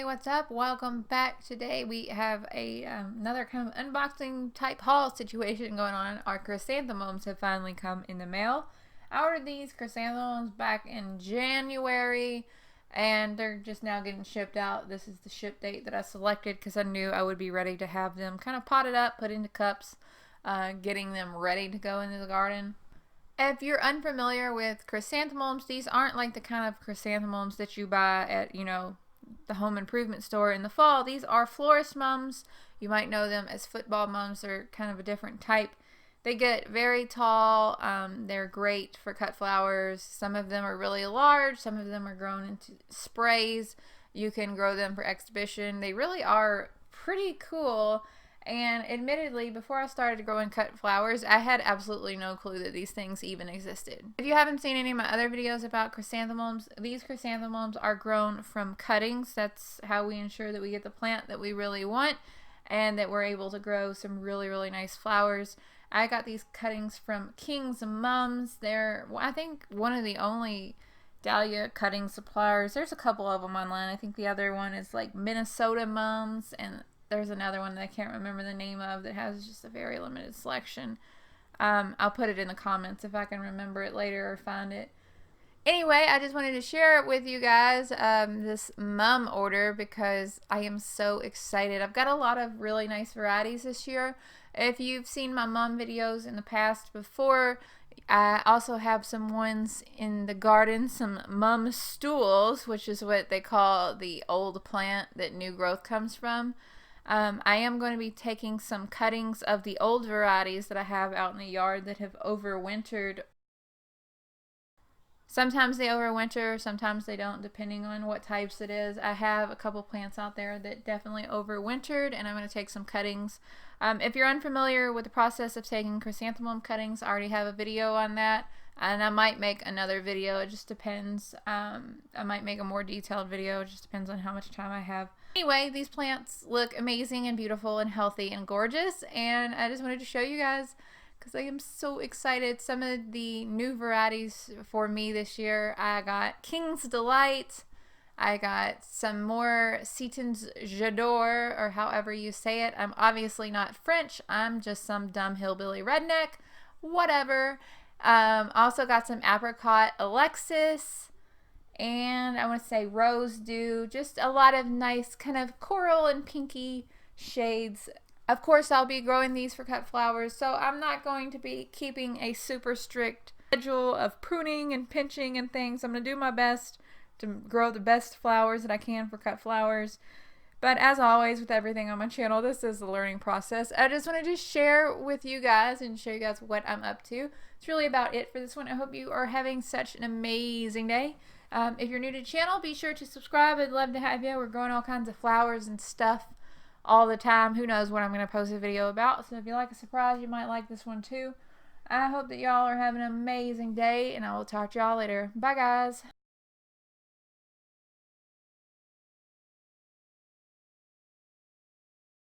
Hey, what's up? Welcome back. Today we have another kind of unboxing type haul situation going on. Our chrysanthemums have finally come in the mail. I ordered these chrysanthemums back in January and they're just now getting shipped out. This is the ship date that I selected because I knew I would be ready to have them kind of potted up, put into cups, getting them ready to go into the garden. If you're unfamiliar with chrysanthemums, these aren't like the kind of chrysanthemums that you buy at, the home improvement store in the fall. These are florist mums. You might know them as football mums. They're kind of a different type. They get very tall. They're great for cut flowers. Some of them are really large. Some of them are grown into sprays. You can grow them for exhibition. They really are pretty cool. And admittedly, before I started growing cut flowers, I had absolutely no clue that these things even existed. If you haven't seen any of my other videos about chrysanthemums, these chrysanthemums are grown from cuttings. That's how we ensure that we get the plant that we really want and that we're able to grow some really, really nice flowers. I got these cuttings from King's Mums. They're, I think, one of the only dahlia cutting suppliers. There's a couple of them online. I think the other one is like Minnesota Mums, and there's another one that I can't remember the name of that has just a very limited selection. I'll put it in the comments if I can remember it later or find it. Anyway, I just wanted to share it with you guys, this mum order, because I am so excited. I've got a lot of really nice varieties this year. If you've seen my mum videos in the past before, I also have some ones in the garden, some mum stools, which is what they call the old plant that new growth comes from. I am going to be taking some cuttings of the old varieties that I have out in the yard that have overwintered. Sometimes they overwinter, sometimes they don't, depending on what types it is. I have a couple plants out there that definitely overwintered, and I'm going to take some cuttings. If you're unfamiliar with the process of taking chrysanthemum cuttings, I already have a video on that, and I might make another video. It just depends. I might make a more detailed video. It just depends on how much time I have. Anyway, these plants look amazing and beautiful and healthy and gorgeous, and I just wanted to show you guys because I am so excited. Some of the new varieties for me this year, I got King's Delight. I got some more Seaton's J'adore, or however you say it. I'm obviously not French. I'm just some dumb hillbilly redneck. Whatever. Also got some Apricot Alexis. And I want to say Rose Dew. Just a lot of nice kind of coral and pinky shades. Of course, I'll be growing these for cut flowers, so I'm not going to be keeping a super strict schedule of pruning and pinching and things. I'm going to do my best to grow the best flowers that I can for cut flowers. But as always with everything on my channel, this is the learning process. I just wanted to share with you guys and show you guys what I'm up to. It's really about it for this one. I hope you are having such an amazing day. If you're new to the channel, be sure to subscribe. I'd love to have you. We're growing all kinds of flowers and stuff all the time. Who knows what I'm going to post a video about. So if you like a surprise, you might like this one too. I hope that y'all are having an amazing day, and I will talk to y'all later. Bye, guys.